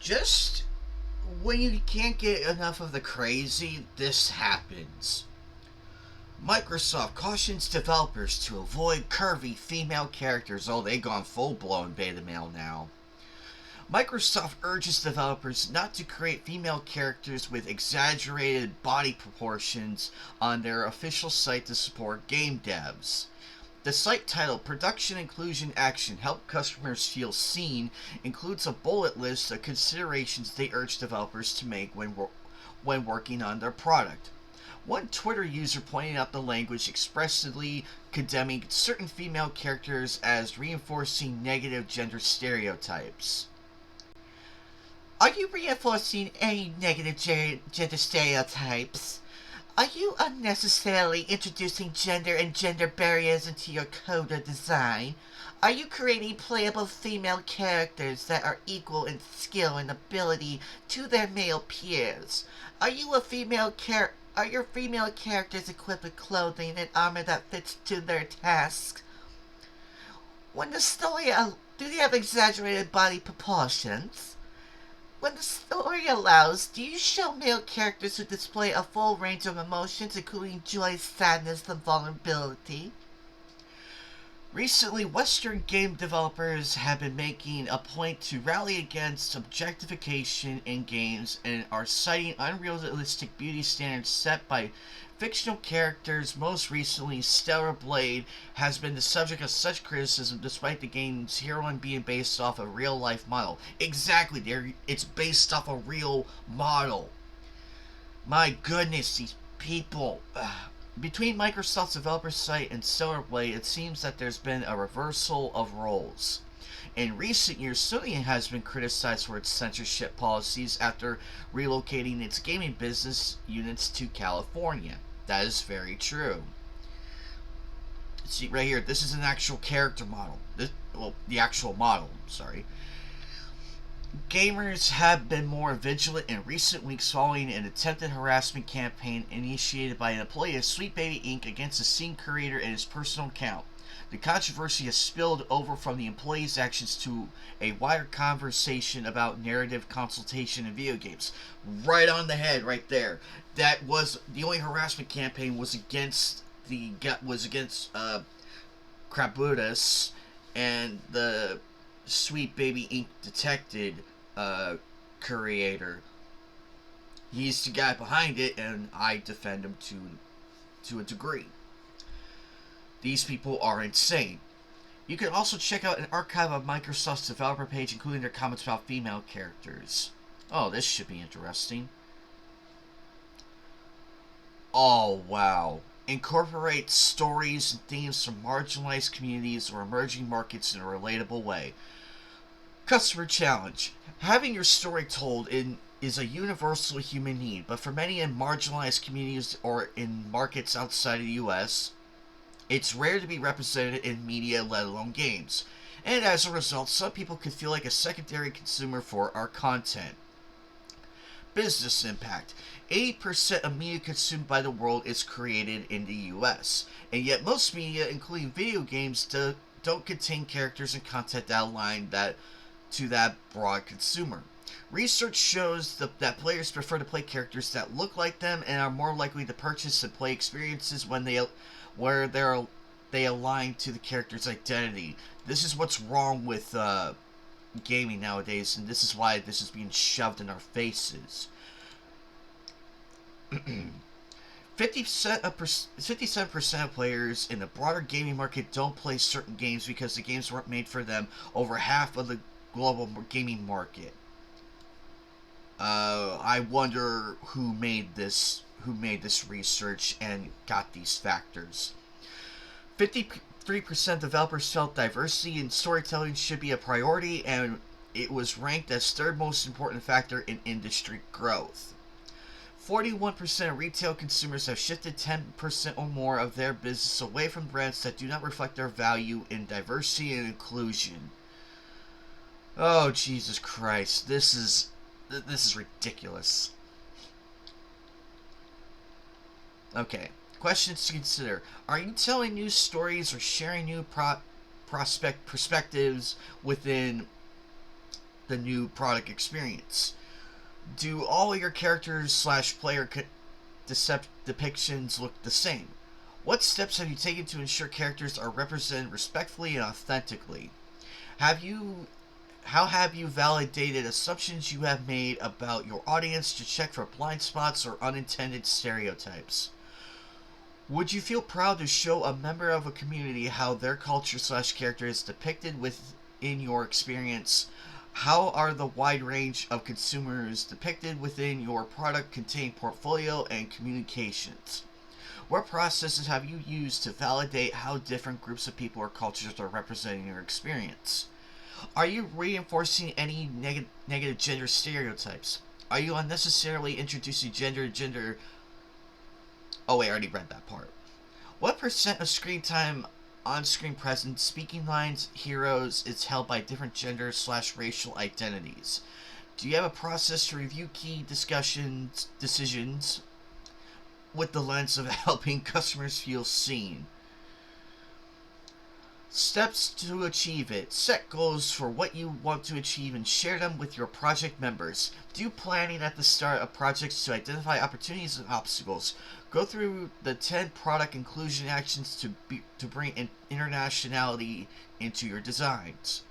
Just when you can't get enough of the crazy, this happens. Microsoft cautions developers to avoid curvy female characters. Oh, they gone full blown beta male now. Microsoft urges developers not to create female characters with exaggerated body proportions on their official site to support game devs. The site title Production Inclusion Action Help Customers Feel Seen includes a bullet list of considerations they urge developers to make when working on their product. One Twitter user pointed out the language expressly condemning certain female characters as reinforcing negative gender stereotypes. Are you reinforcing any negative gender stereotypes? Are you unnecessarily introducing gender and gender barriers into your code or design? Are you creating playable female characters that are equal in skill and ability to their male peers? Are your female characters equipped with clothing and armor that fits to their tasks? When the story, do they have exaggerated body proportions? When the story allows, do you show male characters who display a full range of emotions, including joy, sadness, and vulnerability? Recently, Western game developers have been making a point to rally against objectification in games and are citing unrealistic beauty standards set by fictional characters. Most recently, Stellar Blade has been the subject of such criticism despite the game's heroine being based off a real-life model. Exactly, it's based off a real model. My goodness, these people. Between Microsoft's developer site and Stellar Blade, it seems that there's been a reversal of roles. In recent years, Sony has been criticized for its censorship policies after relocating its gaming business units to California. That is very true. See, right here, this is an actual character model. The actual model, sorry. Gamers have been more vigilant in recent weeks following an attempted harassment campaign initiated by an employee of Sweet Baby Inc. against a scene creator and his personal account. The controversy has spilled over from the employee's actions to a wider conversation about narrative consultation in video games. Right on the head, right there. That was the only harassment campaign was against Krabudas and the Sweet Baby Inc. detected creator. He's the guy behind it, and I defend him to a degree. These people are insane. You can also check out an archive of Microsoft's developer page, including their comments about female characters. Oh, this should be interesting. Oh, wow. Incorporate stories and themes from marginalized communities or emerging markets in a relatable way. Customer challenge. Having your story told is a universal human need, but for many in marginalized communities or in markets outside of the US, it's rare to be represented in media, let alone games. And as a result, some people could feel like a secondary consumer for our content. Business impact. 80% of media consumed by the world is created in the US, and yet most media, including video games, don't contain characters and content that align to that broad consumer. Research shows that players prefer to play characters that look like them and are more likely to purchase and play experiences where they align to the character's identity. This is what's wrong with gaming nowadays, and this is why this is being shoved in our faces. 57% of players in the broader gaming market don't play certain games because the games weren't made for them. Over half of the global gaming market. I wonder who made this research and got these factors. 53% of developers felt diversity in storytelling should be a priority, and it was ranked as third most important factor in industry growth. 41% of retail consumers have shifted 10% or more of their business away from brands that do not reflect their value in diversity and inclusion. Oh, Jesus Christ. This is ridiculous. Okay. Questions to consider. Are you telling new stories or sharing new perspectives within the new product experience. Do all your characters slash player depictions look the same? What steps have you taken to ensure characters are represented respectfully and authentically? Have you How have you validated assumptions you have made about your audience to check for blind spots or unintended stereotypes? Would you feel proud to show a member of a community how their culture slash character is depicted within your experience? How are the wide range of consumers depicted within your product contained portfolio and communications? What processes have you used to validate how different groups of people or cultures are representing your experience? Are you reinforcing any negative gender stereotypes? Are you unnecessarily introducing gender? Oh wait, I already read that part. What percent of screen time, on-screen presence, speaking lines, heroes is held by different gender slash racial identities? Do you have a process to review key decisions with the lens of helping customers feel seen? Steps to achieve it. Set goals for what you want to achieve and share them with your project members. Do planning at the start of projects to identify opportunities and obstacles. Go through the 10 product inclusion actions to bring internationality into your designs.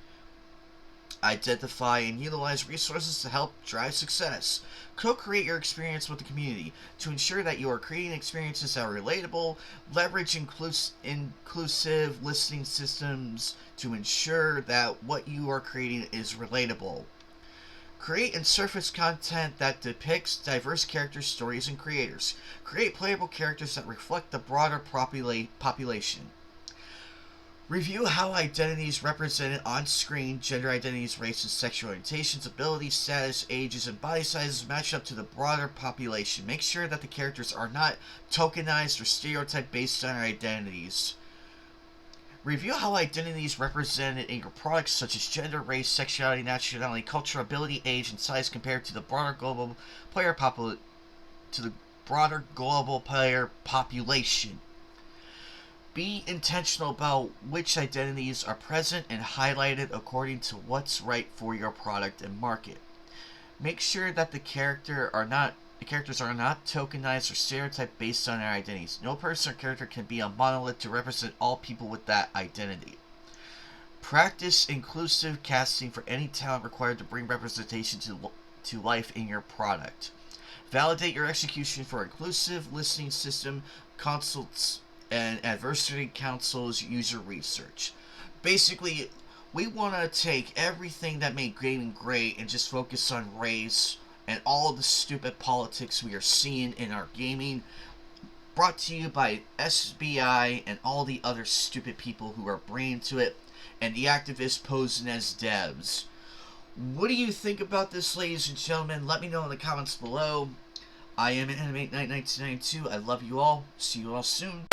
Identify and utilize resources to help drive success. Co-create your experience with the community to ensure that you are creating experiences that are relatable. Leverage inclusive listening systems to ensure that what you are creating is relatable. Create and surface content that depicts diverse characters, stories, and creators. Create playable characters that reflect the broader population. Review how identities represented on screen, gender identities, races, sexual orientations, abilities, status, ages, and body sizes match up to the broader population. Make sure that the characters are not tokenized or stereotyped based on their identities. Review how identities represented in your products, such as gender, race, sexuality, nationality, culture, ability, age, and size, compared to the broader global player population. Be intentional about which identities are present and highlighted according to what's right for your product and market. Make sure that the characters are not tokenized or stereotyped based on their identities. No person or character can be a monolith to represent all people with that identity. Practice inclusive casting for any talent required to bring representation to life in your product. Validate your execution for inclusive listening system consults and adversity council's user research. Basically, we want to take everything that made gaming great and just focus on race and all the stupid politics we are seeing in our gaming, brought to you by SBI and all the other stupid people who are bringing to it, and the activists posing as devs. What do you think about this, ladies and gentlemen? Let me know in the comments below. I am Animate Night 1992. I love you all. See you all soon.